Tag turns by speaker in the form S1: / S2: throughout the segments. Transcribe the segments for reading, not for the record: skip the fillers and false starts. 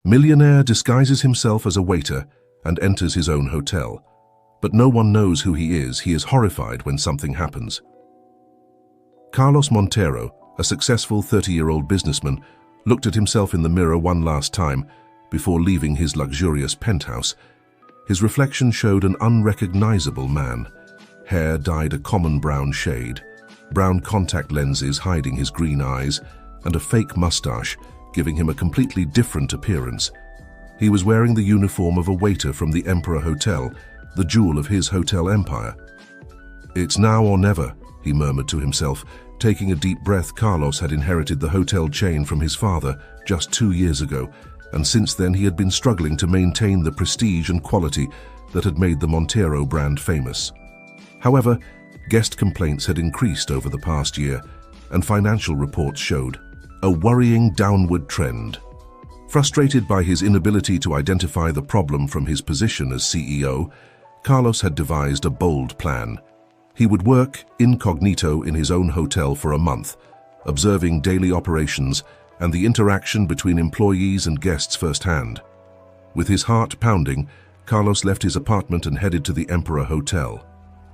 S1: Millionaire disguises himself as a waiter and enters his own hotel. But no one knows who he is. He is horrified when something happens. Carlos Montero, a successful 30-year-old businessman, looked at himself in the mirror one last time before leaving his luxurious penthouse. His reflection showed an unrecognizable man. Hair dyed a common brown shade, brown contact lenses hiding his green eyes, and a fake mustache giving him a completely different appearance. He was wearing the uniform of a waiter from the Emperor Hotel, the jewel of his hotel empire. "It's now or never," he murmured to himself. Taking a deep breath, Carlos had inherited the hotel chain from his father just 2 years ago, and since then he had been struggling to maintain the prestige and quality that had made the Montero brand famous. However, guest complaints had increased over the past year, and financial reports showed a worrying downward trend. Frustrated by his inability to identify the problem from his position as CEO, Carlos had devised a bold plan. He would work incognito in his own hotel for a month, observing daily operations and the interaction between employees and guests firsthand. With his heart pounding, Carlos left his apartment and headed to the Emperor Hotel.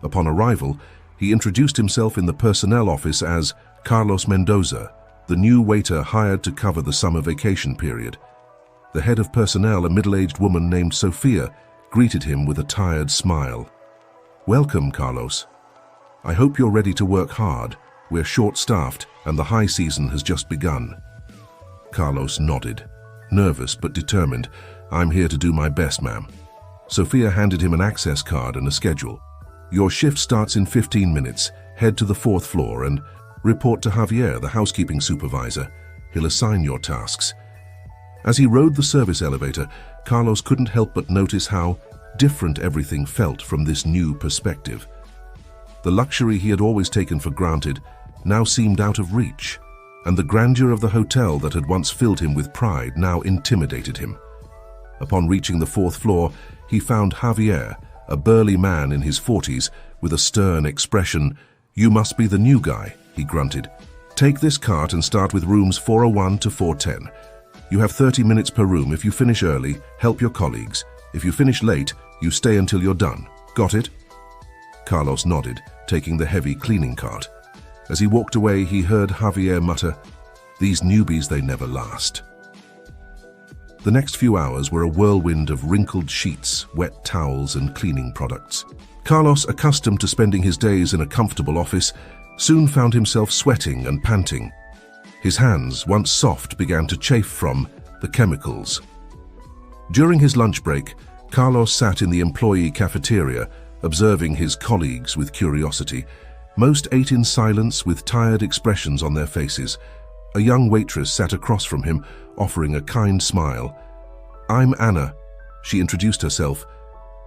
S1: Upon arrival, he introduced himself in the personnel office as Carlos Mendoza, the new waiter hired to cover the summer vacation period. The head of personnel, a middle-aged woman named Sophia, greeted him with a tired smile. "Welcome, Carlos. I hope you're ready to work hard. We're short-staffed and the high season has just begun." Carlos nodded, nervous but determined. "I'm here to do my best, ma'am." Sophia handed him an access card and a schedule. "Your shift starts in 15 minutes. Head to the 4th floor and report to Javier, the housekeeping supervisor. He'll assign your tasks." As he rode the service elevator, Carlos couldn't help but notice how different everything felt from this new perspective. The luxury he had always taken for granted now seemed out of reach, and the grandeur of the hotel that had once filled him with pride now intimidated him. Upon reaching the 4th floor, he found Javier, a burly man in his 40s, with a stern expression. "You must be the new guy," he grunted. "Take this cart and start with rooms 401 to 410. You have 30 minutes per room. If you finish early, help your colleagues. If you finish late, you stay until you're done. Got it?" Carlos nodded, taking the heavy cleaning cart. As he walked away, he heard Javier mutter, "These newbies, they never last." The next few hours were a whirlwind of wrinkled sheets, wet towels, and cleaning products. Carlos, accustomed to spending his days in a comfortable office, soon found himself sweating and panting. His hands, once soft, began to chafe from the chemicals. During his lunch break, Carlos sat in the employee cafeteria, observing his colleagues with curiosity. Most ate in silence with tired expressions on their faces. A young waitress sat across from him, offering a kind smile. "I'm Anna," she introduced herself.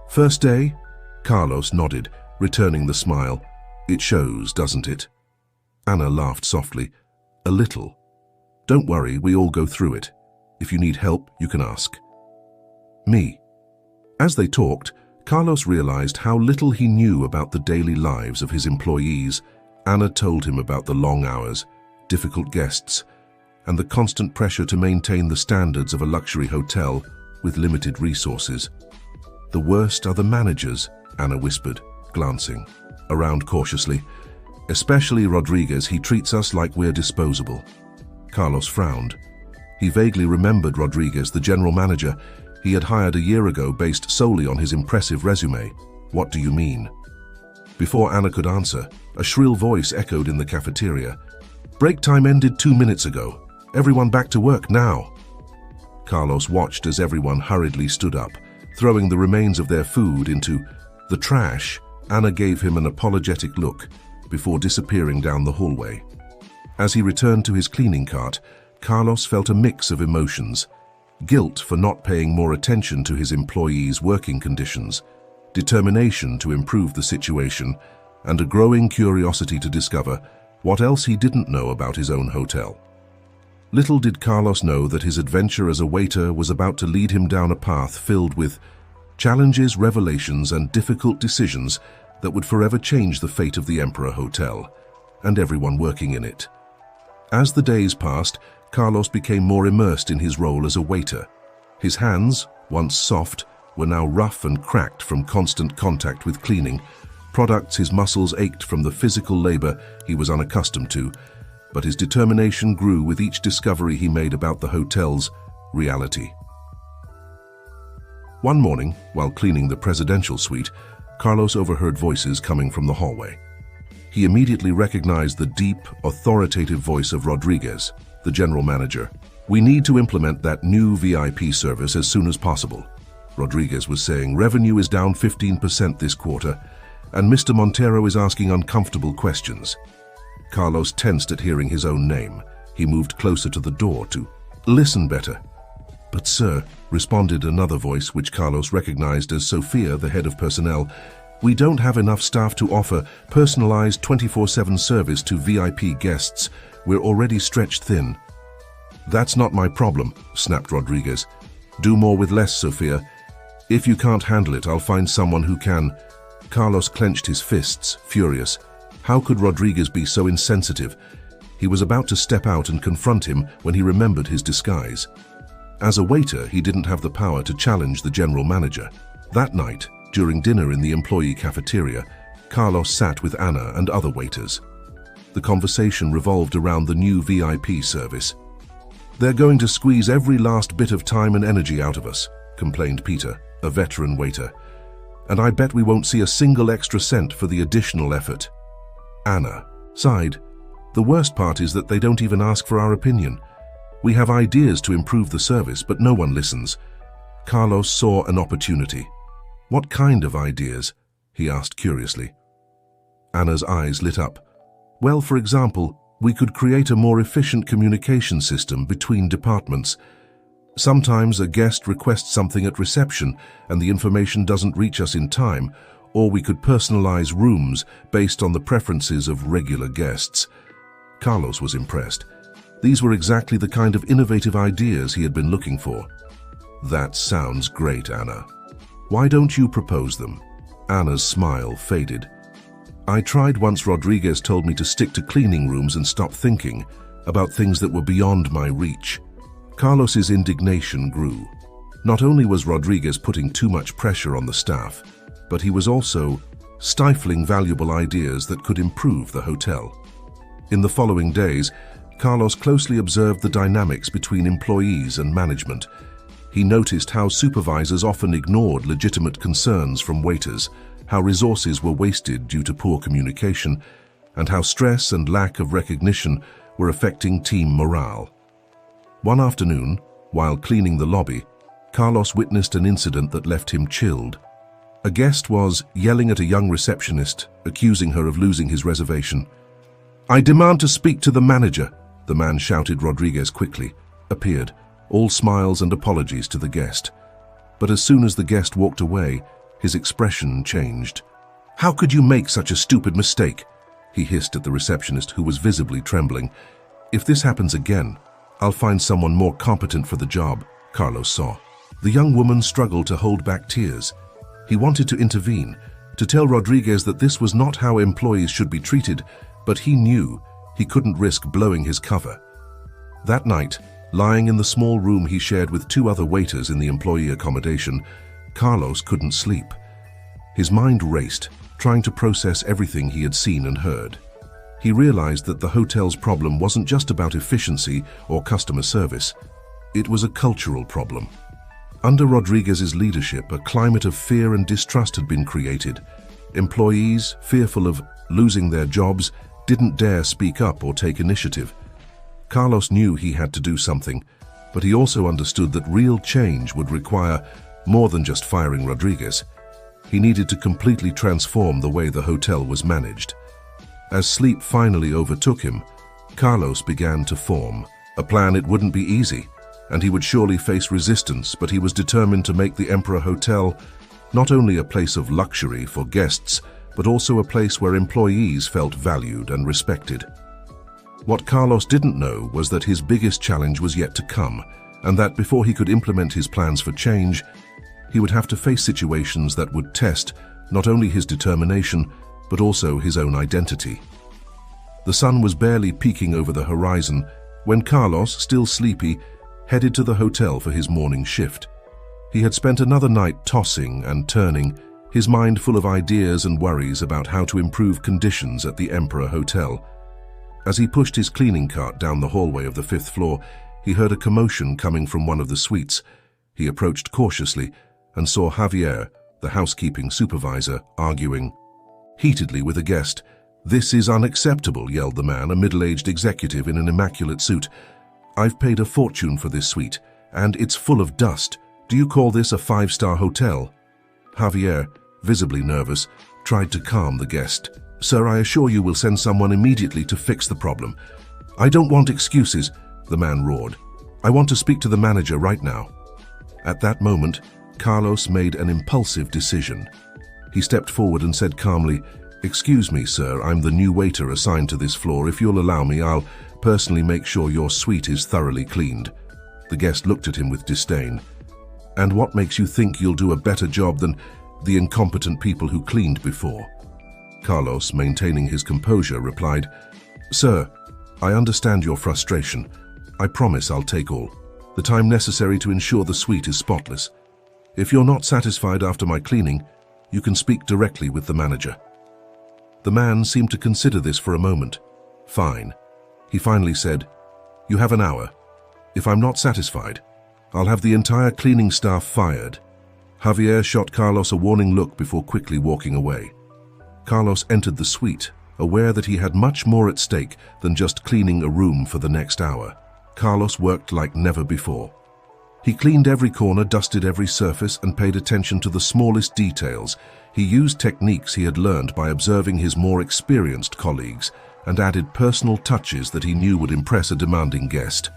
S1: "First day?" Carlos nodded, returning the smile. "It shows, doesn't it?" Anna laughed softly. "A little. Don't worry, we all go through it. If you need help, you can ask." "Me." As they talked, Carlos realized how little he knew about the daily lives of his employees. Anna told him about the long hours, difficult guests, and the constant pressure to maintain the standards of a luxury hotel with limited resources. "The worst are the managers," Anna whispered, glancing around cautiously. "Especially Rodriguez. He treats us like we're disposable." Carlos frowned. He vaguely remembered Rodriguez, the general manager he had hired a year ago based solely on his impressive resume. "What do you mean?" Before Anna could answer, a shrill voice echoed in the cafeteria. "Break time ended 2 minutes ago. Everyone back to work now." Carlos watched as everyone hurriedly stood up, throwing the remains of their food into the trash. Anna gave him an apologetic look before disappearing down the hallway. As he returned to his cleaning cart, Carlos felt a mix of emotions: guilt for not paying more attention to his employees' working conditions, determination to improve the situation, and a growing curiosity to discover what else he didn't know about his own hotel. Little did Carlos know that his adventure as a waiter was about to lead him down a path filled with challenges, revelations, and difficult decisions that would forever change the fate of the Emperor Hotel and everyone working in it. As the days passed, Carlos became more immersed in his role as a waiter. His hands, once soft, were now rough and cracked from constant contact with cleaning products. His muscles ached from the physical labor he was unaccustomed to, but his determination grew with each discovery he made about the hotel's reality. One morning, while cleaning the presidential suite, Carlos overheard voices coming from the hallway. He immediately recognized the deep, authoritative voice of Rodriguez, the general manager. "We need to implement that new VIP service as soon as possible," Rodriguez was saying. "Revenue is down 15% this quarter, and Mr. Montero is asking uncomfortable questions." Carlos tensed at hearing his own name. He moved closer to the door to listen better. "But sir," responded another voice which Carlos recognized as Sophia, the head of personnel, "we don't have enough staff to offer personalized 24/7 service to VIP guests. We're already stretched thin." "That's not my problem," snapped Rodriguez. "Do more with less, Sophia. If you can't handle it, I'll find someone who can." Carlos clenched his fists, furious. How could Rodriguez be so insensitive? He was about to step out and confront him when he remembered his disguise. As a waiter, he didn't have the power to challenge the general manager. That night, during dinner in the employee cafeteria, Carlos sat with Anna and other waiters. The conversation revolved around the new VIP service. "They're going to squeeze every last bit of time and energy out of us," complained Peter, a veteran waiter. "And I bet we won't see a single extra cent for the additional effort." Anna sighed. "The worst part is that they don't even ask for our opinion. We have ideas to improve the service, but no one listens." Carlos saw an opportunity. "What kind of ideas?" he asked curiously. Anna's eyes lit up. "Well, for example, we could create a more efficient communication system between departments. Sometimes a guest requests something at reception and the information doesn't reach us in time, or we could personalize rooms based on the preferences of regular guests." Carlos was impressed. These were exactly the kind of innovative ideas he had been looking for. "That sounds great, Anna. Why don't you propose them?" Anna's smile faded. "I tried once. Rodriguez told me to stick to cleaning rooms and stop thinking about things that were beyond my reach." Carlos's indignation grew. Not only was Rodriguez putting too much pressure on the staff, but he was also stifling valuable ideas that could improve the hotel. In the following days, Carlos closely observed the dynamics between employees and management. He noticed how supervisors often ignored legitimate concerns from waiters, how resources were wasted due to poor communication, and how stress and lack of recognition were affecting team morale. One afternoon, while cleaning the lobby, Carlos witnessed an incident that left him chilled. A guest was yelling at a young receptionist, accusing her of losing his reservation. "I demand to speak to the manager," the man shouted. Rodriguez quickly appeared, all smiles and apologies to the guest. But as soon as the guest walked away, his expression changed. "How could you make such a stupid mistake?" he hissed at the receptionist, who was visibly trembling. "If this happens again, I'll find someone more competent for the job," Carlos saw. The young woman struggled to hold back tears. He wanted to intervene, to tell Rodriguez that this was not how employees should be treated, but he knew he couldn't risk blowing his cover. That night, lying in the small room he shared with two other waiters in the employee accommodation, Carlos couldn't sleep. His mind raced, trying to process everything he had seen and heard. He realized that the hotel's problem wasn't just about efficiency or customer service. It was a cultural problem. Under Rodriguez's leadership, a climate of fear and distrust had been created. Employees, fearful of losing their jobs, didn't dare speak up or take initiative. Carlos knew he had to do something, but he also understood that real change would require more than just firing Rodriguez. He needed to completely transform the way the hotel was managed. As sleep finally overtook him, Carlos began to form a plan. It wouldn't be easy, and he would surely face resistance, but he was determined to make the Emperor Hotel not only a place of luxury for guests, but also a place where employees felt valued and respected. What Carlos didn't know was that his biggest challenge was yet to come, and that before he could implement his plans for change, he would have to face situations that would test not only his determination, but also his own identity. The sun was barely peeking over the horizon when Carlos, still sleepy, headed to the hotel for his morning shift. He had spent another night tossing and turning, his mind full of ideas and worries about how to improve conditions at the Emperor Hotel. As he pushed his cleaning cart down the hallway of the 5th floor, he heard a commotion coming from one of the suites. He approached cautiously and saw Javier, the housekeeping supervisor, arguing heatedly with a guest. "This is unacceptable," yelled the man, a middle-aged executive in an immaculate suit. "I've paid a fortune for this suite, and it's full of dust. Do you call this a 5-star hotel?" Javier, visibly nervous, tried to calm the guest. "Sir, I assure you we'll send someone immediately to fix the problem." "I don't want excuses," the man roared. "I want to speak to the manager right now." At that moment, Carlos made an impulsive decision. He stepped forward and said calmly, "Excuse me, sir, I'm the new waiter assigned to this floor. If you'll allow me, I'll personally make sure your suite is thoroughly cleaned." The guest looked at him with disdain. "And what makes you think you'll do a better job than the incompetent people who cleaned before?" Carlos, maintaining his composure, replied, "Sir, I understand your frustration. I promise I'll take all the time necessary to ensure the suite is spotless. If you're not satisfied after my cleaning, you can speak directly with the manager." The man seemed to consider this for a moment. "Fine." He finally said, "You have an hour. If I'm not satisfied, I'll have the entire cleaning staff fired." Javier shot Carlos a warning look before quickly walking away. Carlos entered the suite, aware that he had much more at stake than just cleaning a room for the next hour. Carlos worked like never before. He cleaned every corner, dusted every surface, and paid attention to the smallest details. He used techniques he had learned by observing his more experienced colleagues and added personal touches that he knew would impress a demanding guest.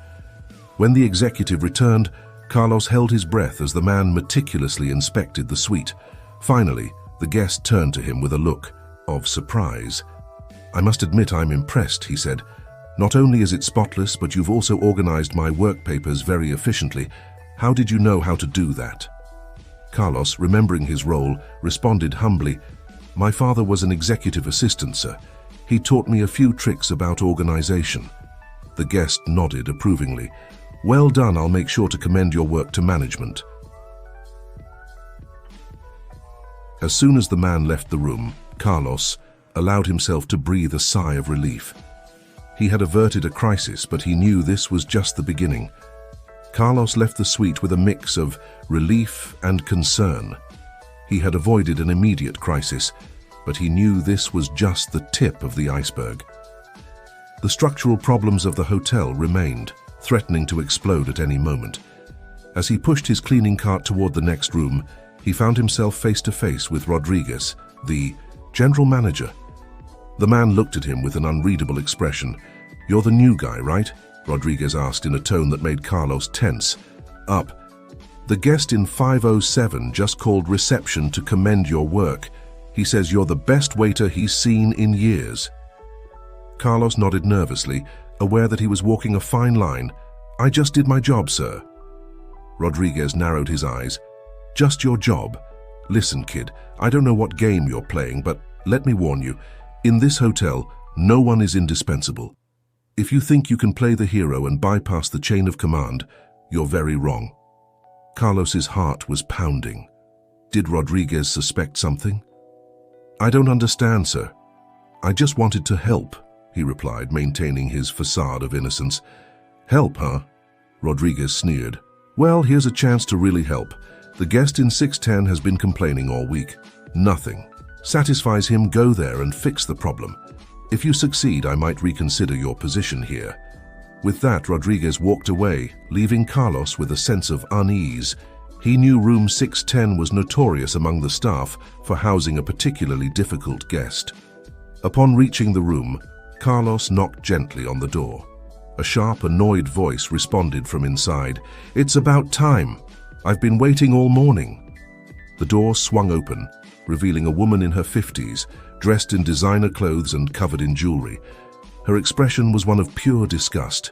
S1: When the executive returned, Carlos held his breath as the man meticulously inspected the suite. Finally, the guest turned to him with a look of surprise. "I must admit I'm impressed," he said. "Not only is it spotless, but you've also organized my work papers very efficiently. How did you know how to do that?" Carlos, remembering his role, responded humbly, "My father was an executive assistant, sir. He taught me a few tricks about organization." The guest nodded approvingly. "Well done, I'll make sure to commend your work to management." As soon as the man left the room, Carlos allowed himself to breathe a sigh of relief. He had averted a crisis, but he knew this was just the beginning. Carlos left the suite with a mix of relief and concern. He had avoided an immediate crisis, but he knew this was just the tip of the iceberg. The structural problems of the hotel remained, threatening to explode at any moment. As he pushed his cleaning cart toward the next room, he found himself face to face with Rodriguez, the general manager. The man looked at him with an unreadable expression. "You're the new guy, right?" Rodriguez asked in a tone that made Carlos tense. "Up. The guest in 507 just called reception to commend your work. He says you're the best waiter he's seen in years." Carlos nodded nervously, aware that he was walking a fine line. "I just did my job, sir." Rodriguez narrowed his eyes. "Just your job? Listen, kid, I don't know what game you're playing, but let me warn you, in this hotel, no one is indispensable. If you think you can play the hero and bypass the chain of command, you're very wrong." Carlos's heart was pounding. Did Rodriguez suspect something? "I don't understand, sir. I just wanted to help," he replied, maintaining his facade of innocence. "Help, huh?" Rodriguez sneered. "Well, here's a chance to really help. The guest in 610 has been complaining all week. Nothing satisfies him. Go there and fix the problem. If you succeed, I might reconsider your position here." With that, Rodriguez walked away, leaving Carlos with a sense of unease. He knew room 610 was notorious among the staff for housing a particularly difficult guest. Upon reaching the room, Carlos knocked gently on the door. A sharp, annoyed voice responded from inside. "It's about time. I've been waiting all morning." The door swung open, revealing a woman in her 50s, dressed in designer clothes and covered in jewelry. Her expression was one of pure disgust.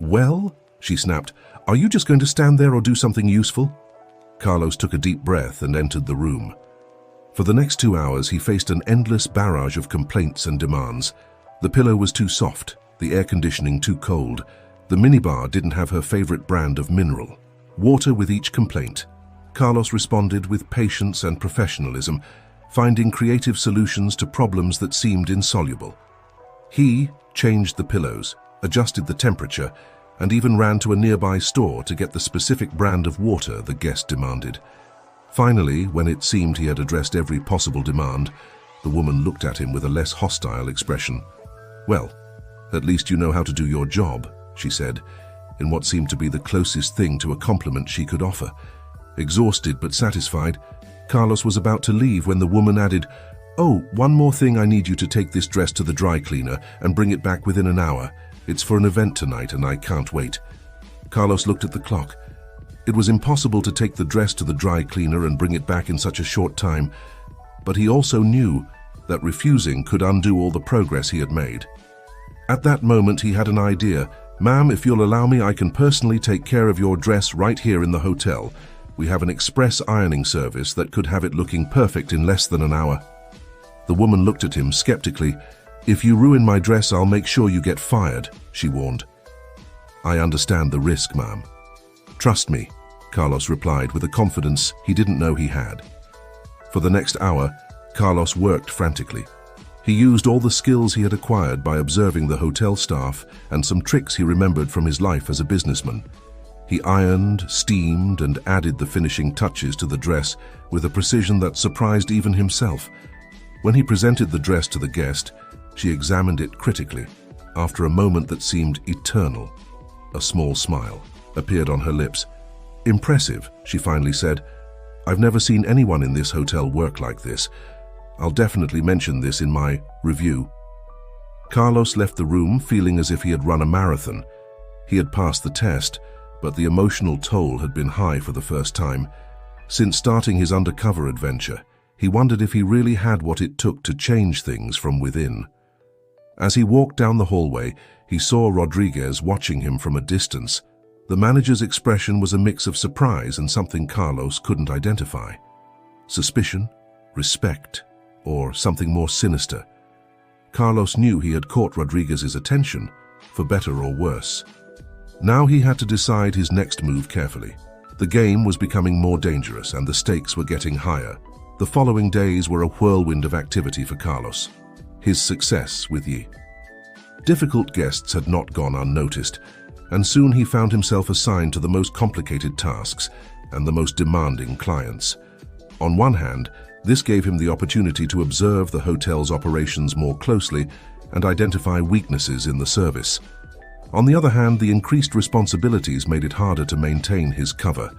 S1: "Well," she snapped, "are you just going to stand there or do something useful?" Carlos took a deep breath and entered the room. For the next 2 hours, he faced an endless barrage of complaints and demands. The pillow was too soft, the air conditioning too cold, The minibar didn't have her favorite brand of mineral. Water with each complaint. Carlos responded with patience and professionalism, finding creative solutions to problems that seemed insoluble. He changed the pillows, adjusted the temperature, and even ran to a nearby store to get the specific brand of water the guest demanded. Finally, when it seemed he had addressed every possible demand, the woman looked at him with a less hostile expression. "Well, at least you know how to do your job," she said, in what seemed to be the closest thing to a compliment she could offer. Exhausted but satisfied, Carlos was about to leave when the woman added, "Oh, one more thing, I need you to take this dress to the dry cleaner and bring it back within an hour. It's for an event tonight and I can't wait." Carlos looked at the clock. It was impossible to take the dress to the dry cleaner and bring it back in such a short time, but he also knew that refusing could undo all the progress he had made. At that moment he had an idea. "Ma'am, if you'll allow me, I can personally take care of your dress right here in the hotel. We have an express ironing service that could have it looking perfect in less than an hour." The woman looked at him skeptically. "If you ruin my dress, I'll make sure you get fired," she warned. "I understand the risk, ma'am." "Trust me," Carlos replied with a confidence he didn't know he had. For the next hour, Carlos worked frantically. He used all the skills he had acquired by observing the hotel staff and some tricks he remembered from his life as a businessman. He ironed, steamed, and added the finishing touches to the dress with a precision that surprised even himself. When he presented the dress to the guest, she examined it critically. After a moment that seemed eternal, a small smile appeared on her lips. "Impressive," she finally said. "I've never seen anyone in this hotel work like this. I'll definitely mention this in my review." Carlos left the room feeling as if he had run a marathon. He had passed the test, but the emotional toll had been high for the first time. Since starting his undercover adventure, he wondered if he really had what it took to change things from within. As he walked down the hallway, he saw Rodriguez watching him from a distance. The manager's expression was a mix of surprise and something Carlos couldn't identify. Suspicion, respect, or something more sinister. Carlos knew he had caught Rodriguez's attention, for better or worse. Now he had to decide his next move carefully. The game was becoming more dangerous and the stakes were getting higher. The following days were a whirlwind of activity for Carlos. His success with Yi. Difficult guests had not gone unnoticed, and soon he found himself assigned to the most complicated tasks and the most demanding clients. On one hand, this gave him the opportunity to observe the hotel's operations more closely and identify weaknesses in the service. On the other hand, the increased responsibilities made it harder to maintain his cover.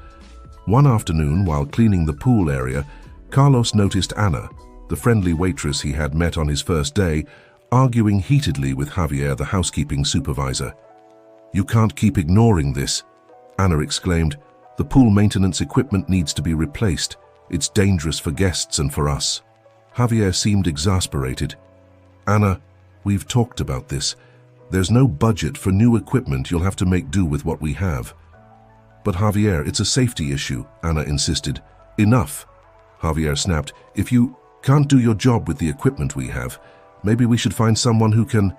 S1: One afternoon, while cleaning the pool area, Carlos noticed Ana, the friendly waitress he had met on his first day, arguing heatedly with Javier, the housekeeping supervisor. "You can't keep ignoring this," Ana exclaimed. "The pool maintenance equipment needs to be replaced. It's dangerous for guests and for us." Javier seemed exasperated. "Ana, we've talked about this. There's no budget for new equipment. You'll have to make do with what we have." "But Javier, it's a safety issue," Ana insisted. "Enough," Javier snapped. "If you can't do your job with the equipment we have, maybe we should find someone who can."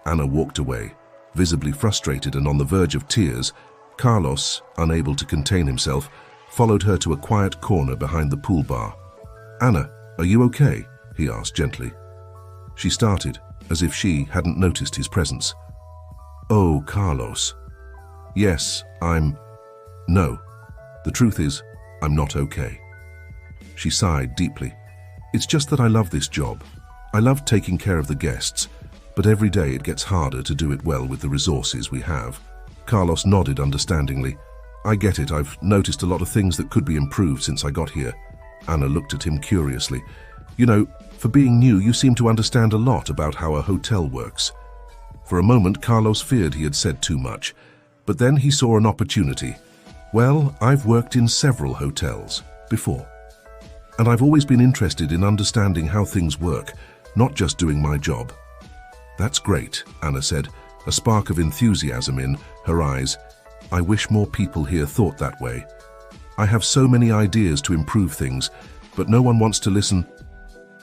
S1: Ana walked away, visibly frustrated and on the verge of tears. Carlos, unable to contain himself, followed her to a quiet corner behind the pool bar. "Ana, are you okay?" he asked gently. She started, as if she hadn't noticed his presence. "Oh, Carlos. Yes, No. The truth is, I'm not okay." She sighed deeply. "It's just that I love this job. I love taking care of the guests, but every day it gets harder to do it well with the resources we have." Carlos nodded understandingly. "I get it. I've noticed a lot of things that could be improved since I got here." Ana looked at him curiously. "You know, for being new, you seem to understand a lot about how a hotel works." For a moment, Carlos feared he had said too much, but then he saw an opportunity. "Well, I've worked in several hotels before, and I've always been interested in understanding how things work, not just doing my job." "That's great," Ana said, a spark of enthusiasm in her eyes. "I wish more people here thought that way. I have so many ideas to improve things, but no one wants to listen."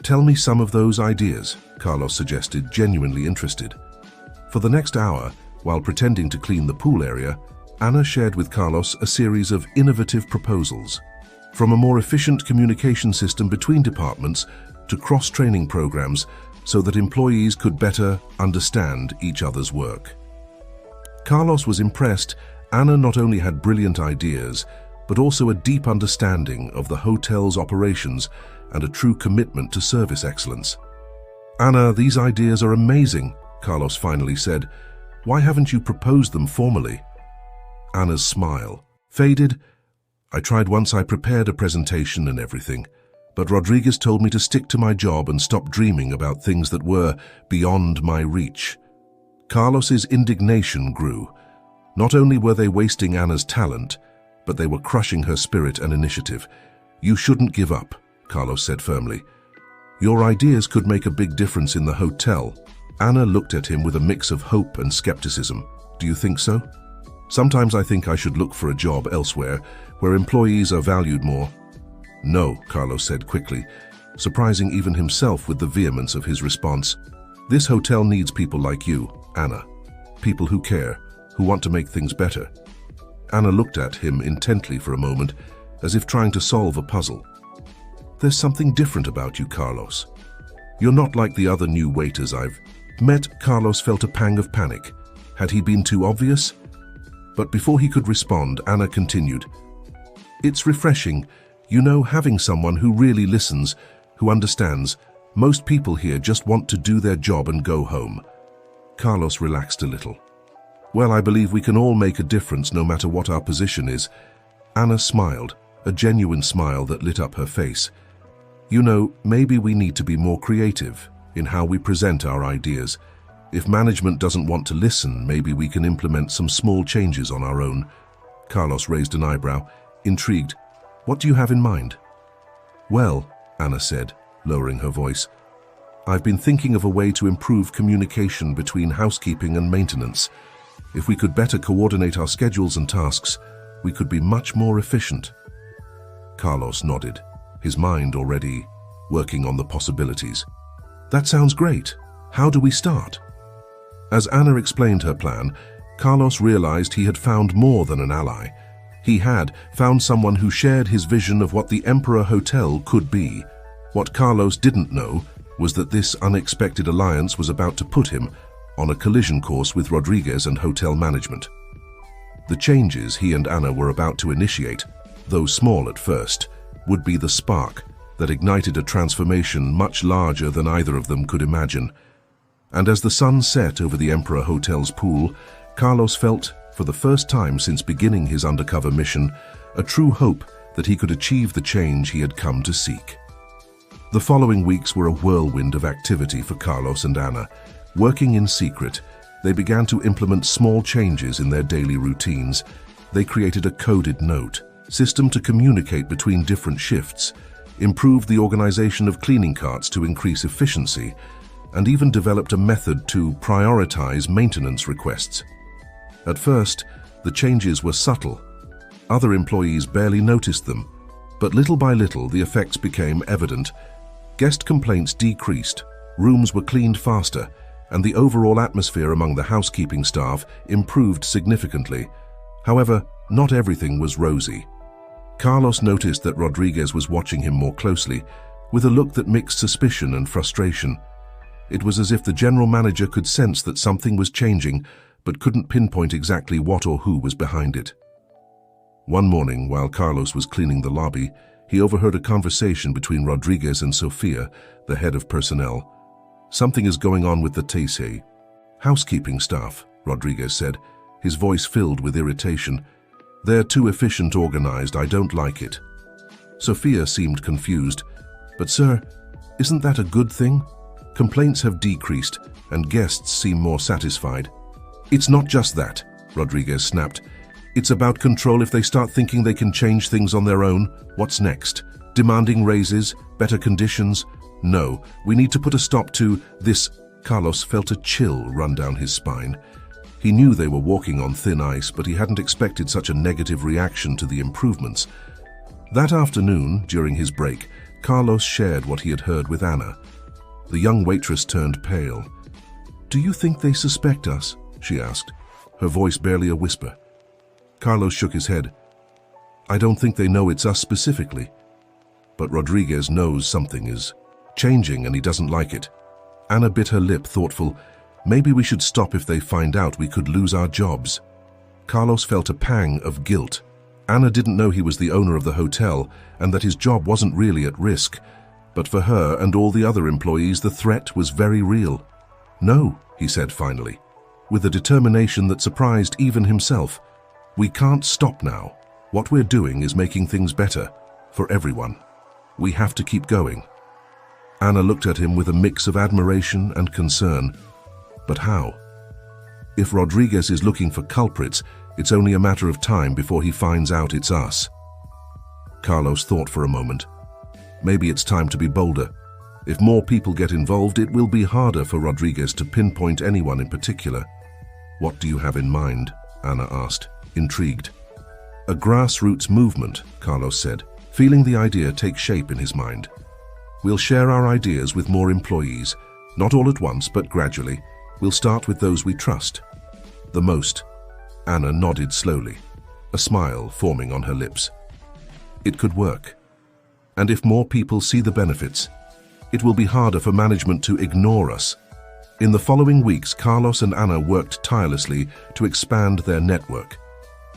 S1: "Tell me some of those ideas," Carlos suggested, genuinely interested. For the next hour, While pretending to clean the pool area, Ana shared with Carlos a series of innovative proposals, from a more efficient communication system between departments to cross-training programs so that employees could better understand each other's work. Carlos was impressed. Ana not only had brilliant ideas, but also a deep understanding of the hotel's operations and a true commitment to service excellence. "Ana, these ideas are amazing," Carlos finally said. "Why haven't you proposed them formally?" Ana's smile faded. "I tried once. I prepared a presentation and everything, but Rodriguez told me to stick to my job and stop dreaming about things that were beyond my reach." Carlos's indignation grew. Not only were they wasting Ana's talent, but they were crushing her spirit and initiative. "You shouldn't give up," Carlos said firmly. "Your ideas could make a big difference in the hotel." Ana looked at him with a mix of hope and skepticism. "Do you think so?" "Sometimes I think I should look for a job elsewhere, where employees are valued more." "No," Carlos said quickly, surprising even himself with the vehemence of his response. "This hotel needs people like you, Ana. People who care, who want to make things better." Ana looked at him intently for a moment, as if trying to solve a puzzle. "There's something different about you, Carlos. You're not like the other new waiters I've met." Carlos felt a pang of panic. Had he been too obvious? But before he could respond, Ana continued, "It's refreshing, you know, having someone who really listens, who understands. Most people here just want to do their job and go home." Carlos relaxed a little. "Well, I believe we can all make a difference no matter what our position is." Ana smiled, a genuine smile that lit up her face. "You know, maybe we need to be more creative in how we present our ideas. If management doesn't want to listen, maybe we can implement some small changes on our own." Carlos raised an eyebrow, intrigued. "What do you have in mind?" "Well," Ana said, lowering her voice, "I've been thinking of a way to improve communication between housekeeping and maintenance. If we could better coordinate our schedules and tasks, we could be much more efficient." Carlos nodded, his mind already working on the possibilities. "That sounds great. How do we start?" As Ana explained her plan, Carlos realized he had found more than an ally. He had found someone who shared his vision of what the Emperor Hotel could be. What Carlos didn't know was that this unexpected alliance was about to put him on a collision course with Rodriguez and hotel management. The changes he and Ana were about to initiate, though small at first, would be the spark that ignited a transformation much larger than either of them could imagine. And as the sun set over the Emperor Hotel's pool, Carlos felt, for the first time since beginning his undercover mission, a true hope that he could achieve the change he had come to seek. The following weeks were a whirlwind of activity for Carlos and Ana. Working in secret, they began to implement small changes in their daily routines. They created a coded note system to communicate between different shifts, improved the organization of cleaning carts to increase efficiency, and even developed a method to prioritize maintenance requests. At first, the changes were subtle. Other employees barely noticed them, but little by little the effects became evident. Guest complaints decreased, rooms were cleaned faster, and the overall atmosphere among the housekeeping staff improved significantly. However, not everything was rosy. Carlos noticed that Rodriguez was watching him more closely, with a look that mixed suspicion and frustration. It was as if the general manager could sense that something was changing, but couldn't pinpoint exactly what or who was behind it. One morning, while Carlos was cleaning the lobby, he overheard a conversation between Rodriguez and Sofia, the head of personnel. "Something is going on with the Tese housekeeping staff," Rodriguez said, his voice filled with irritation. "They're too efficient, organized. I don't like it." Sofia seemed confused. "But sir, isn't that a good thing? Complaints have decreased, and guests seem more satisfied." "It's not just that," Rodriguez snapped. "It's about control. If they start thinking they can change things on their own, what's next? Demanding raises, better conditions? No, we need to put a stop to this." Carlos felt a chill run down his spine. He knew they were walking on thin ice, but he hadn't expected such a negative reaction to the improvements. That afternoon, during his break, Carlos shared what he had heard with Ana. The young waitress turned pale. "Do you think they suspect us?" she asked. her voice barely a whisper. Carlos shook his head. I don't think they know it's us specifically. But Rodriguez knows something is changing and he doesn't like it. Ana bit her lip, thoughtful. Maybe we should stop if they find out we could lose our jobs. Carlos felt a pang of guilt. Ana didn't know he was the owner of the hotel and that his job wasn't really at risk. But for her and all the other employees, the threat was very real. No, he said finally, with a determination that surprised even himself. We can't stop now. What we're doing is making things better for everyone. We have to keep going. Ana looked at him with a mix of admiration and concern. But how? If Rodriguez is looking for culprits, it's only a matter of time before he finds out it's us. Carlos thought for a moment. Maybe it's time to be bolder. If more people get involved, it will be harder for Rodriguez to pinpoint anyone in particular. What do you have in mind? Ana asked, intrigued. A grassroots movement, Carlos said, feeling the idea take shape in his mind. We'll share our ideas with more employees, not all at once, but gradually. We'll start with those we trust. The most. Ana nodded slowly, a smile forming on her lips. It could work. And if more people see the benefits, it will be harder for management to ignore us. In the following weeks, Carlos and Ana worked tirelessly to expand their network.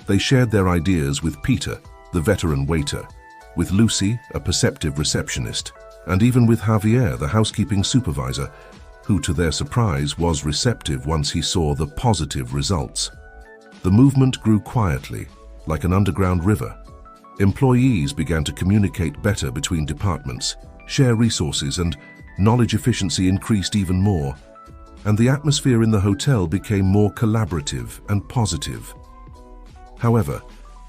S1: They shared their ideas with Peter, the veteran waiter, with Lucy, a perceptive receptionist, and even with Javier, the housekeeping supervisor, who, to their surprise, was receptive once he saw the positive results. The movement grew quietly, like an underground river. Employees began to communicate better between departments, share resources, and knowledge efficiency increased even more. And the atmosphere in the hotel became more collaborative and positive. However,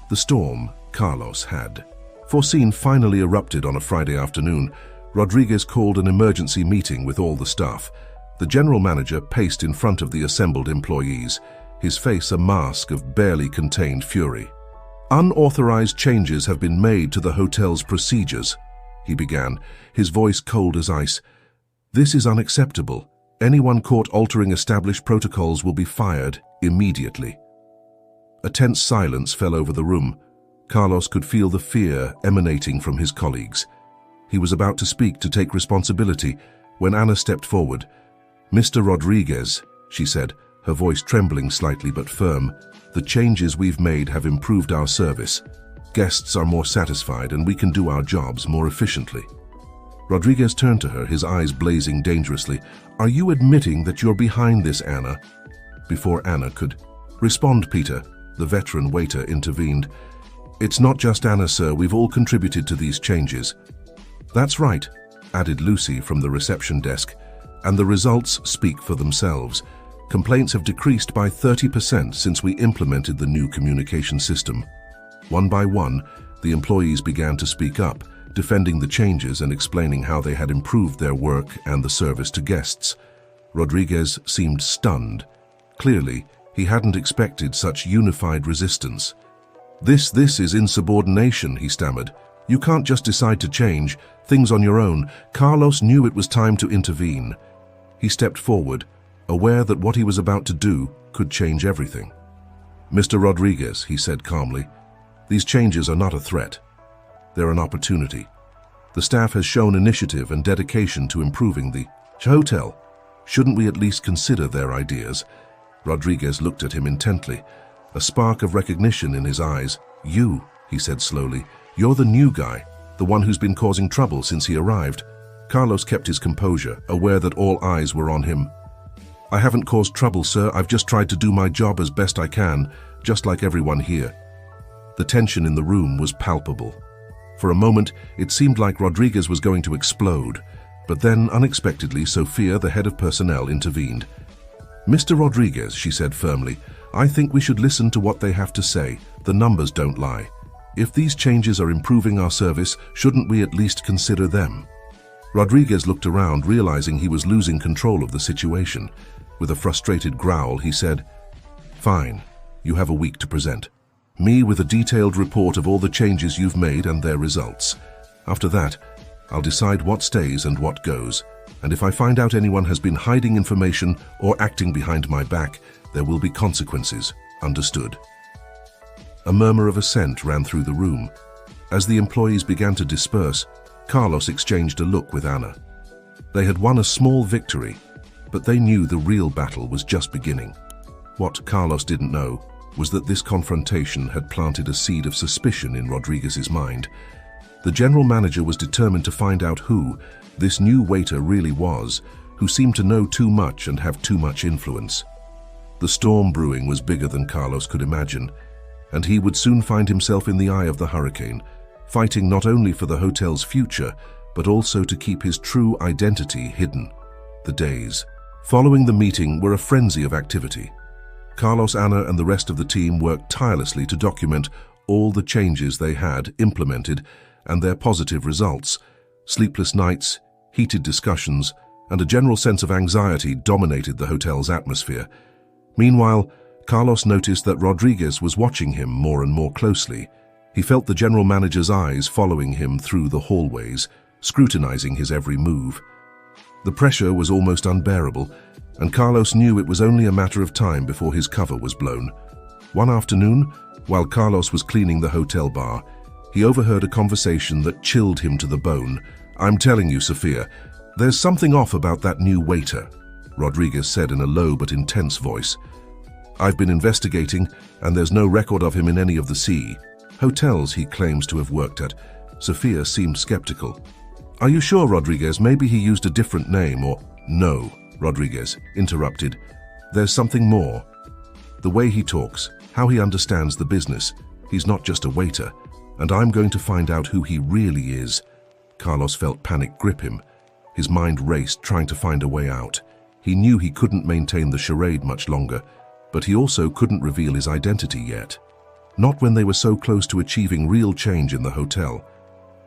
S1: the storm Carlos had foreseen finally erupted on a Friday afternoon. Rodriguez called an emergency meeting with all the staff. The general manager paced in front of the assembled employees, his face a mask of barely contained fury. Unauthorized changes have been made to the hotel's procedures, he began, his voice cold as ice. This is unacceptable. Anyone caught altering established protocols will be fired immediately. A tense silence fell over the room. Carlos could feel the fear emanating from his colleagues. He was about to speak, to take responsibility, when Ana stepped forward. Mr. Rodriguez, she said, her voice trembling slightly but firm, the changes we've made have improved our service. Guests are more satisfied and we can do our jobs more efficiently. Rodriguez turned to her, his eyes blazing dangerously. Are you admitting that you're behind this, Ana? Before Ana could respond, Peter, the veteran waiter, intervened. It's not just Ana, sir. We've all contributed to these changes. That's right, added Lucy from the reception desk, and the results speak for themselves. Complaints have decreased by 30% since we implemented the new communication system. One by one, the employees began to speak up, defending the changes and explaining how they had improved their work and the service to guests. Rodriguez seemed stunned. Clearly, he hadn't expected such unified resistance. This is insubordination, he stammered. You can't just decide to change things on your own. Carlos knew it was time to intervene. He stepped forward, aware that what he was about to do could change everything. Mr. Rodriguez, he said calmly, these changes are not a threat. They're an opportunity. The staff has shown initiative and dedication to improving the hotel. Shouldn't we at least consider their ideas? Rodriguez looked at him intently, a spark of recognition in his eyes. You, he said slowly, you're the new guy, the one who's been causing trouble since he arrived. Carlos kept his composure, aware that all eyes were on him. I haven't caused trouble, sir. I've just tried to do my job as best I can, just like everyone here. The tension in the room was palpable. For a moment, it seemed like Rodriguez was going to explode, but then, unexpectedly, Sophia, the head of personnel, intervened. Mr. Rodriguez, she said firmly, I think we should listen to what they have to say. The numbers don't lie. If these changes are improving our service, shouldn't we at least consider them? Rodriguez looked around, realizing he was losing control of the situation. With a frustrated growl, he said, Fine, you have a week to present. Me with a detailed report of all the changes you've made and their results. After that, I'll decide what stays and what goes. And if I find out anyone has been hiding information or acting behind my back, there will be consequences. understood. A murmur of assent ran through the room. As the employees began to disperse, Carlos exchanged a look with Anna. They had won a small victory, but they knew the real battle was just beginning. What Carlos didn't know was that this confrontation had planted a seed of suspicion in Rodriguez's mind. The general manager was determined to find out who this new waiter really was, who seemed to know too much and have too much influence. The storm brewing was bigger than Carlos could imagine, and he would soon find himself in the eye of the hurricane, fighting not only for the hotel's future, but also to keep his true identity hidden. The days following the meeting were a frenzy of activity. Carlos, Anna, and the rest of the team worked tirelessly to document all the changes they had implemented and their positive results. Sleepless nights, heated discussions, and a general sense of anxiety dominated the hotel's atmosphere. Meanwhile, Carlos noticed that Rodriguez was watching him more and more closely. He felt the general manager's eyes following him through the hallways, scrutinizing his every move. The pressure was almost unbearable, and Carlos knew it was only a matter of time before his cover was blown. One afternoon, while Carlos was cleaning the hotel bar, he overheard a conversation that chilled him to the bone. "I'm telling you, Sophia, there's something off about that new waiter," Rodriguez said in a low but intense voice. "I've been investigating, and there's no record of him in any of the hotels he claims to have worked at." Sophia seemed skeptical. "Are you sure, Rodriguez? Maybe he used a different name or—" "No," Rodriguez interrupted. "There's something more. The way he talks, how he understands the business. He's not just a waiter, and I'm going to find out who he really is." Carlos felt panic grip him. His mind raced, trying to find a way out. He knew he couldn't maintain the charade much longer, but he also couldn't reveal his identity yet. Not when they were so close to achieving real change in the hotel.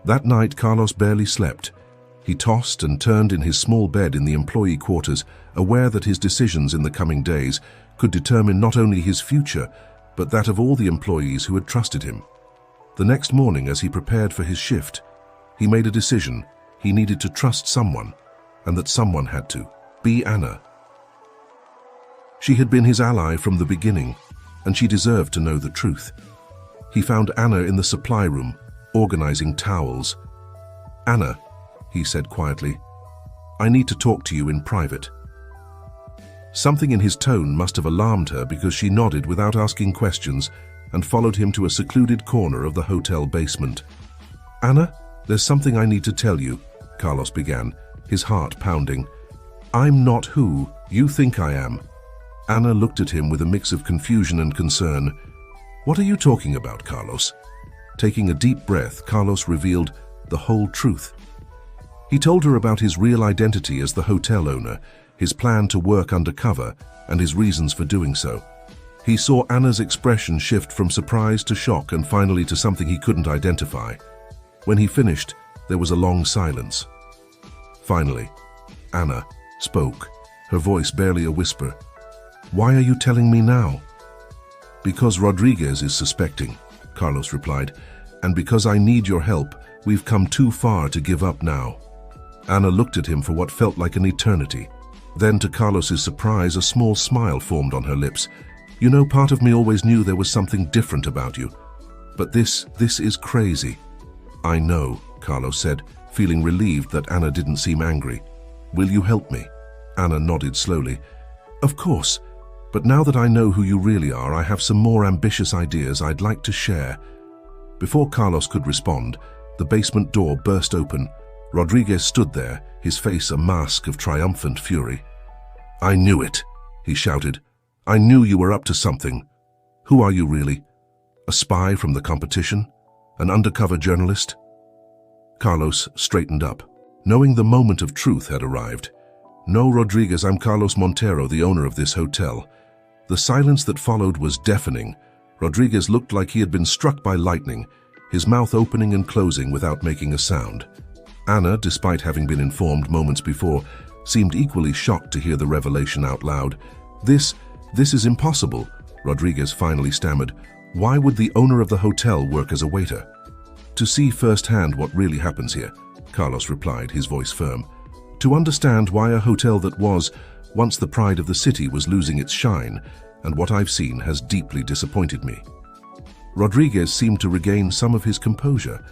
S1: That night, Carlos barely slept. He tossed and turned in his small bed in the employee quarters, aware that his decisions in the coming days could determine not only his future, but that of all the employees who had trusted him. The next morning, as he prepared for his shift, he made a decision. He needed to trust someone, and that someone had to be Anna. She had been his ally from the beginning, and she deserved to know the truth. He found Anna in the supply room, organizing towels. "Anna," he said quietly, "I need to talk to you in private." Something in his tone must have alarmed her, because she nodded without asking questions and followed him to a secluded corner of the hotel basement. "Anna, there's something I need to tell you," Carlos began, his heart pounding. "I'm not who you think I am." Anna looked at him with a mix of confusion and concern. "What are you talking about, Carlos?" Taking a deep breath, Carlos revealed the whole truth. He told her about his real identity as the hotel owner, his plan to work undercover, and his reasons for doing so. He saw Anna's expression shift from surprise to shock and finally to something he couldn't identify. When he finished, there was a long silence. Finally, Anna spoke, her voice barely a whisper. "Why are you telling me now?" "Because Rodriguez is suspecting," Carlos replied, "and because I need your help. We've come too far to give up now." Anna looked at him for what felt like an eternity. Then, to Carlos's surprise, a small smile formed on her lips. "You know, part of me always knew there was something different about you. But this is crazy." "I know," Carlos said, feeling relieved that Anna didn't seem angry. "Will you help me?" Anna nodded slowly. "Of course. But now that I know who you really are, I have some more ambitious ideas I'd like to share." Before Carlos could respond, the basement door burst open. Rodriguez stood there, his face a mask of triumphant fury. "I knew it," he shouted. "I knew you were up to something. Who are you really? A spy from the competition? An undercover journalist?" Carlos straightened up, knowing the moment of truth had arrived. "No, Rodriguez, I'm Carlos Montero, the owner of this hotel." The silence that followed was deafening. Rodriguez looked like he had been struck by lightning, his mouth opening and closing without making a sound. Anna, despite having been informed moments before, seemed equally shocked to hear the revelation out loud. This is impossible," Rodriguez finally stammered. "Why would the owner of the hotel work as a waiter?" "To see firsthand what really happens here," Carlos replied, his voice firm. "To understand why a hotel that was once the pride of the city was losing its shine, and what I've seen has deeply disappointed me." Rodriguez seemed to regain some of his composure.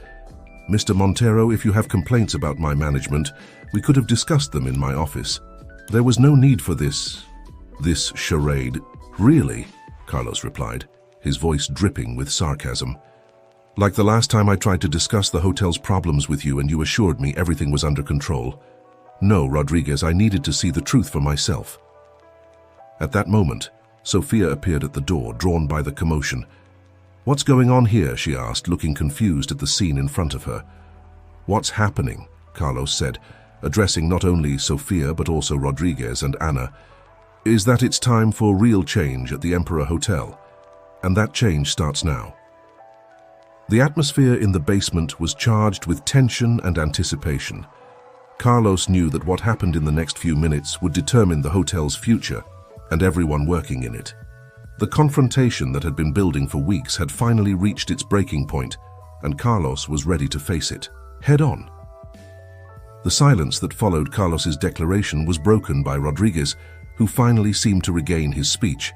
S1: "Mr. Montero, if you have complaints about my management, we could have discussed them in my office. There was no need for this charade." "Really?" Carlos replied, his voice dripping with sarcasm. "Like the last time I tried to discuss the hotel's problems with you and you assured me everything was under control. No, Rodriguez, I needed to see the truth for myself." At that moment, Sophia appeared at the door, drawn by the commotion. "What's going on here?" she asked, looking confused at the scene in front of her. "What's happening?" Carlos said, addressing not only Sophia but also Rodriguez and Ana, "is that it's time for real change at the Emperor Hotel, and that change starts now." The atmosphere in the basement was charged with tension and anticipation. Carlos knew that what happened in the next few minutes would determine the hotel's future and everyone working in it. The confrontation that had been building for weeks had finally reached its breaking point, and Carlos was ready to face it, head on. The silence that followed Carlos's declaration was broken by Rodriguez, who finally seemed to regain his speech.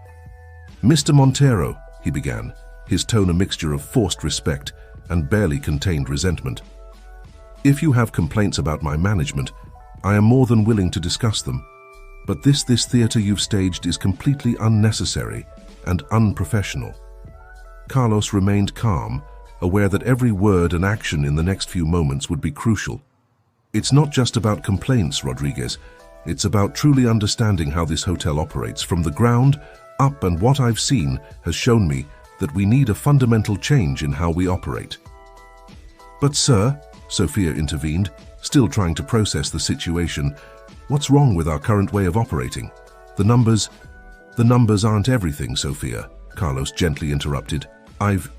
S1: "Mr. Montero," he began, his tone a mixture of forced respect and barely contained resentment. "If you have complaints about my management, I am more than willing to discuss them. But this theater you've staged is completely unnecessary and unprofessional." Carlos remained calm, aware that every word and action in the next few moments would be crucial. "It's not just about complaints, Rodriguez. It's about truly understanding how this hotel operates from the ground up, and what I've seen has shown me that we need a fundamental change in how we operate." "But sir," Sophia intervened, still trying to process the situation, "what's wrong with our current way of operating? The numbers aren't everything, Sophia," Carlos gently interrupted. "I've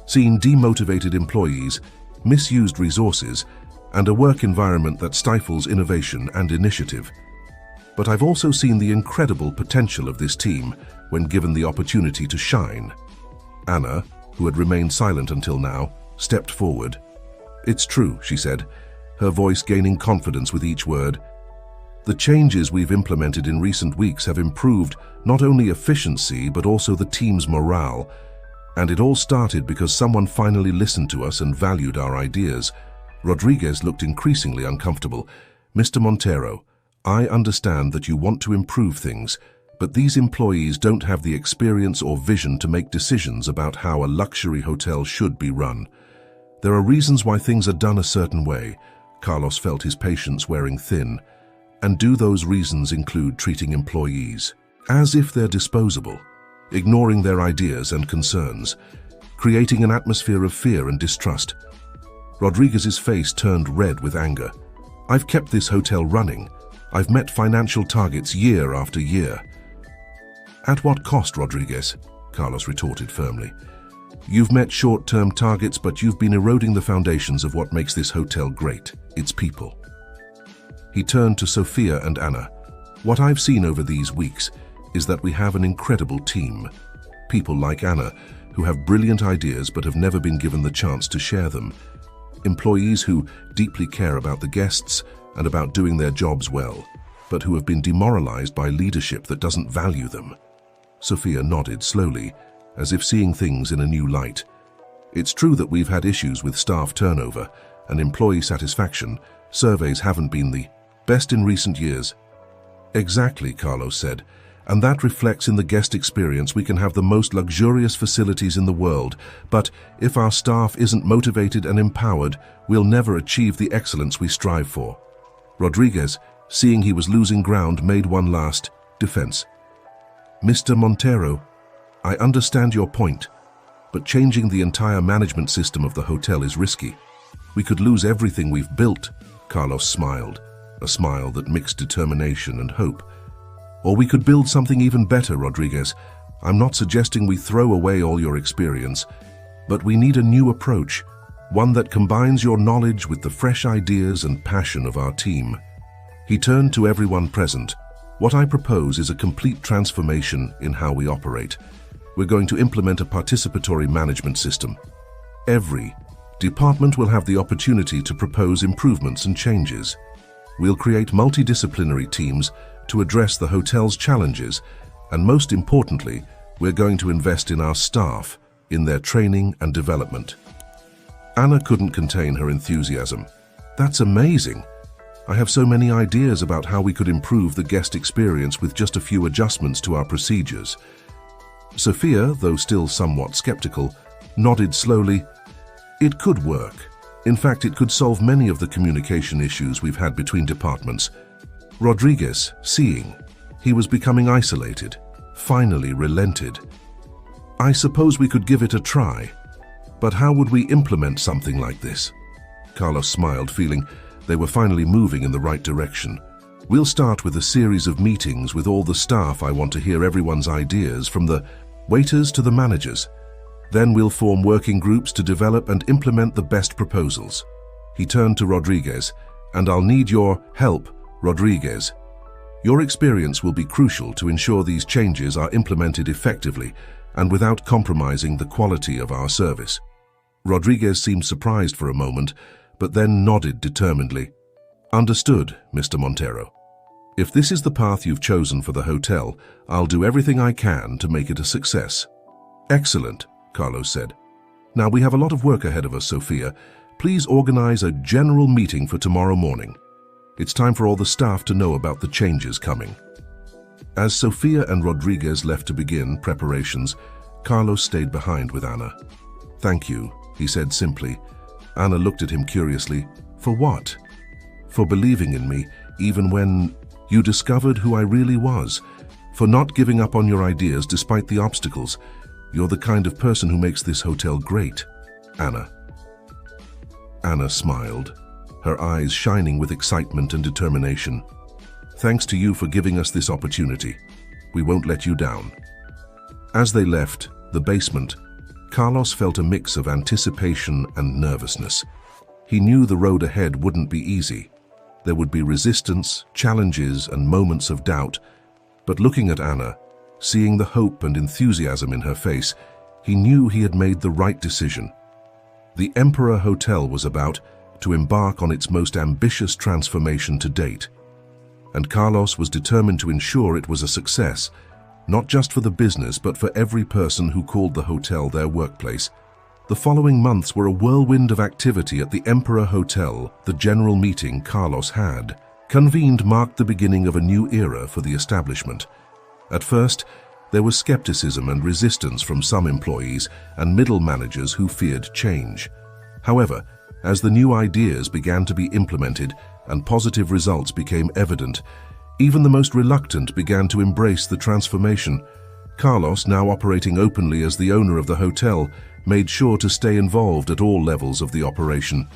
S1: seen demotivated employees, misused resources, and a work environment that stifles innovation and initiative. But I've also seen the incredible potential of this team when given the opportunity to shine." Ana, who had remained silent until now, stepped forward. "It's true," she said, her voice gaining confidence with each word. "The changes we've implemented in recent weeks have improved not only efficiency but also the team's morale. And it all started because someone finally listened to us and valued our ideas." Rodriguez looked increasingly uncomfortable. "Mr. Montero, I understand that you want to improve things, but these employees don't have the experience or vision to make decisions about how a luxury hotel should be run. There are reasons why things are done a certain way." Carlos felt his patience wearing thin. "And do those reasons include treating employees as if they're disposable, ignoring their ideas and concerns, creating an atmosphere of fear and distrust?" Rodriguez's face turned red with anger. "I've kept this hotel running. I've met financial targets year after year." "At what cost, Rodriguez?" Carlos retorted firmly. "You've met short-term targets, but you've been eroding the foundations of what makes this hotel great, its people." He turned to Sophia and Ana. "What I've seen over these weeks is that we have an incredible team. People like Ana, who have brilliant ideas but have never been given the chance to share them. Employees who deeply care about the guests and about doing their jobs well, but who have been demoralized by leadership that doesn't value them." Sophia nodded slowly, as if seeing things in a new light. "It's true that we've had issues with staff turnover and employee satisfaction. Surveys haven't been the best in recent years." "Exactly," Carlos said, "and that reflects in the guest experience. We can have the most luxurious facilities in the world, but if our staff isn't motivated and empowered, we'll never achieve the excellence we strive for." Rodriguez, seeing he was losing ground, made one last defense. "Mr. Montero, I understand your point, but changing the entire management system of the hotel is risky. We could lose everything we've built." Carlos smiled, a smile that mixed determination and hope. "Or we could build something even better, Rodriguez. I'm not suggesting we throw away all your experience, but we need a new approach, one that combines your knowledge with the fresh ideas and passion of our team." He turned to everyone present. "What I propose is a complete transformation in how we operate. We're going to implement a participatory management system. Every department will have the opportunity to propose improvements and changes. We'll create multidisciplinary teams to address the hotel's challenges And most importantly, we're going to invest in our staff, in their training and development. Anna couldn't contain her enthusiasm. That's amazing! I have so many ideas about how we could improve the guest experience with just a few adjustments to our procedures. Sophia, though still somewhat skeptical, nodded slowly. It could work. In fact, it could solve many of the communication issues we've had between departments. Rodriguez, seeing he was becoming isolated, finally relented. I suppose we could give it a try. But how would we implement something like this? Carlos smiled, feeling they were finally moving in the right direction. We'll start with a series of meetings with all the staff. I want to hear everyone's ideas, from the waiters to the managers. Then we'll form working groups to develop and implement the best proposals. He turned to Rodriguez. And I'll need your help, Rodriguez. Your experience will be crucial to ensure these changes are implemented effectively and without compromising the quality of our service. Rodriguez seemed surprised for a moment, but then nodded determinedly. Understood, Mr. Montero. If this is the path you've chosen for the hotel, I'll do everything I can to make it a success. Excellent, Carlos said. Now we have a lot of work ahead of us, Sophia. Please organize a general meeting for tomorrow morning. It's time for all the staff to know about the changes coming. As Sophia and Rodriguez left to begin preparations, Carlos stayed behind with Anna. Thank you, he said simply. Anna looked at him curiously. For what? For believing in me, even when you discovered who I really was. For not giving up on your ideas despite the obstacles. You're the kind of person who makes this hotel great, Anna. Anna smiled, her eyes shining with excitement and determination. Thanks to you for giving us this opportunity. We won't let you down. As they left the basement, Carlos felt a mix of anticipation and nervousness. He knew the road ahead wouldn't be easy. There would be resistance, challenges, and moments of doubt. But looking at Anna, seeing the hope and enthusiasm in her face, he knew he had made the right decision. The Emperor Hotel was about to embark on its most ambitious transformation to date. And Carlos was determined to ensure it was a success, not just for the business but for every person who called the hotel their workplace. The following months were a whirlwind of activity at the Emperor Hotel. The general meeting Carlos had convened marked the beginning of a new era for the establishment. At first, there was skepticism and resistance from some employees and middle managers who feared change. However, as the new ideas began to be implemented and positive results became evident, even the most reluctant began to embrace the transformation. Carlos, now operating openly as the owner of the hotel, made sure to stay involved at all levels of the operation.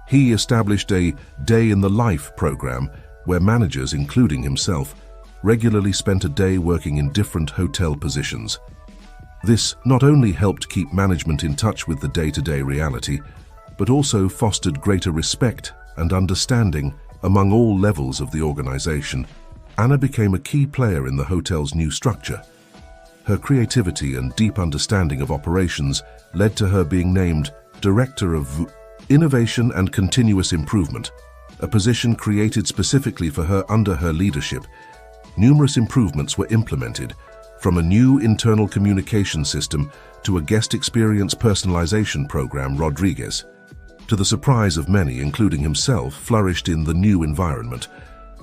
S1: He established a Day in the Life program where managers, including himself, regularly spent a day working in different hotel positions. This not only helped keep management in touch with the day-to-day reality, but also fostered greater respect and understanding among all levels of the organization. Anna became a key player in the hotel's new structure. Her creativity and deep understanding of operations led to her being named Director of Innovation and Continuous Improvement, a position created specifically for her. Under her leadership, numerous improvements were implemented, from a new internal communication system to a guest experience personalization program. Rodriguez, to the surprise of many, including himself, flourished in the new environment.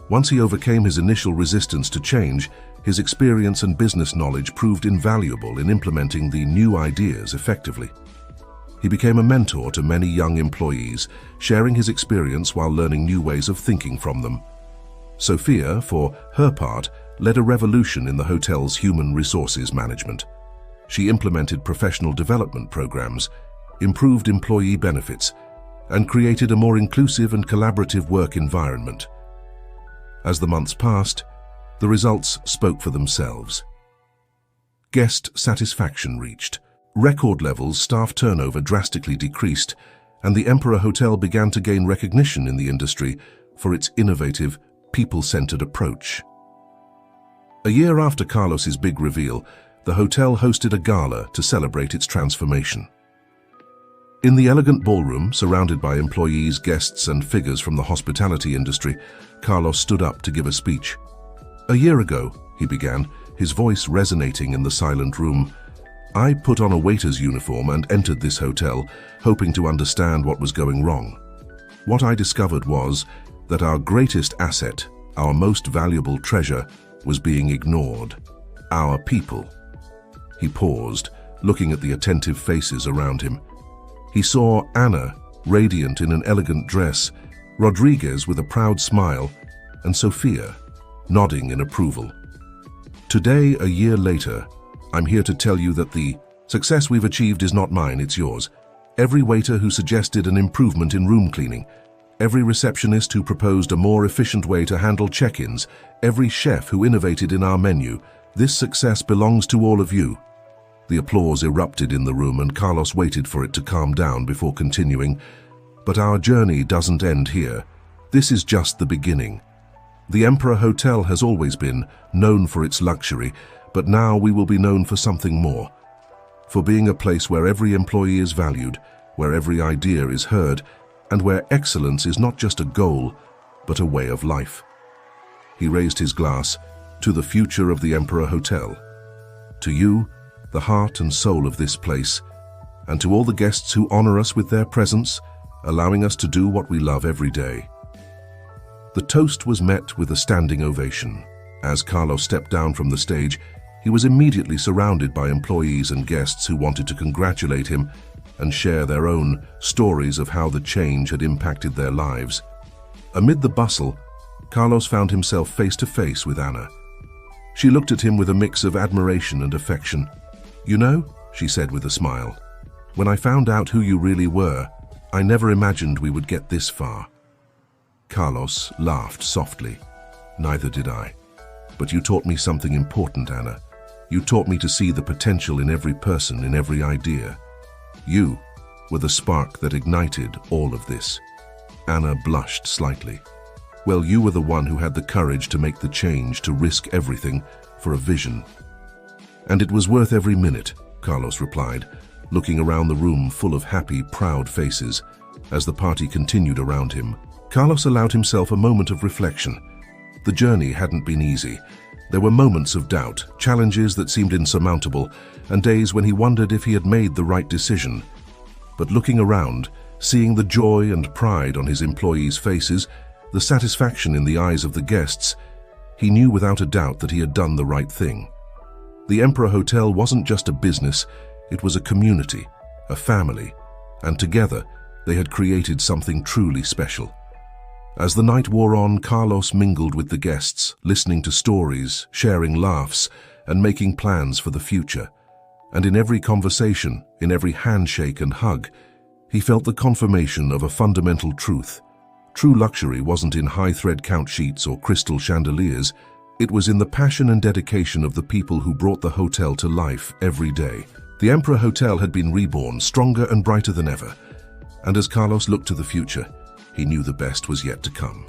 S1: Once he overcame his initial resistance to change, his experience and business knowledge proved invaluable in implementing the new ideas effectively. He became a mentor to many young employees, sharing his experience while learning new ways of thinking from them. Sophia, for her part, led a revolution in the hotel's human resources management. She implemented professional development programs, improved employee benefits, and created a more inclusive and collaborative work environment. As the months passed, the results spoke for themselves. Guest satisfaction reached record levels, staff turnover drastically decreased, and the Emperor Hotel began to gain recognition in the industry for its innovative, people-centered approach. A year after Carlos's big reveal, the hotel hosted a gala to celebrate its transformation. In the elegant ballroom, surrounded by employees, guests, and figures from the hospitality industry, Carlos stood up to give a speech. A year ago, he began, his voice resonating in the silent room. I put on a waiter's uniform and entered this hotel, hoping to understand what was going wrong. What I discovered was that our greatest asset, our most valuable treasure, was being ignored. Our people. He paused, looking at the attentive faces around him. He saw Anna, radiant in an elegant dress, Rodriguez with a proud smile, and Sophia, nodding in approval. Today, a year later, I'm here to tell you that the success we've achieved is not mine, it's yours. Every waiter who suggested an improvement in room cleaning, every receptionist who proposed a more efficient way to handle check-ins, every chef who innovated in our menu, this success belongs to all of you. The applause erupted in the room and Carlos waited for it to calm down before continuing. But our journey doesn't end here. This is just the beginning. The Emperor Hotel has always been known for its luxury, but now we will be known for something more. For being a place where every employee is valued, where every idea is heard, and where excellence is not just a goal, but a way of life. He raised his glass to the future of the Emperor Hotel. To you, the heart and soul of this place, and to all the guests who honor us with their presence, allowing us to do what we love every day. The toast was met with a standing ovation. As Carlos stepped down from the stage, he was immediately surrounded by employees and guests who wanted to congratulate him and share their own stories of how the change had impacted their lives. Amid the bustle, Carlos found himself face to face with Anna. She looked at him with a mix of admiration and affection. "You know," she said with a smile, "when I found out who you really were, I never imagined we would get this far." Carlos laughed softly. "Neither did I. But you taught me something important, Anna. You taught me to see the potential in every person, in every idea. You were the spark that ignited all of this." Anna blushed slightly. "Well, you were the one who had the courage to make the change, to risk everything for a vision." "And it was worth every minute," Carlos replied, looking around the room full of happy, proud faces. As the party continued around him, Carlos allowed himself a moment of reflection. The journey hadn't been easy. There were moments of doubt, challenges that seemed insurmountable, and days when he wondered if he had made the right decision. But looking around, seeing the joy and pride on his employees' faces, the satisfaction in the eyes of the guests, he knew without a doubt that he had done the right thing. The Emperor Hotel wasn't just a business, it was a community, a family, and together they had created something truly special. As the night wore on, Carlos mingled with the guests, listening to stories, sharing laughs, and making plans for the future. And in every conversation, in every handshake and hug, he felt the confirmation of a fundamental truth. True luxury wasn't in high-thread count sheets or crystal chandeliers. It was in the passion and dedication of the people who brought the hotel to life every day. The Emperor Hotel had been reborn, stronger and brighter than ever. And as Carlos looked to the future, he knew the best was yet to come.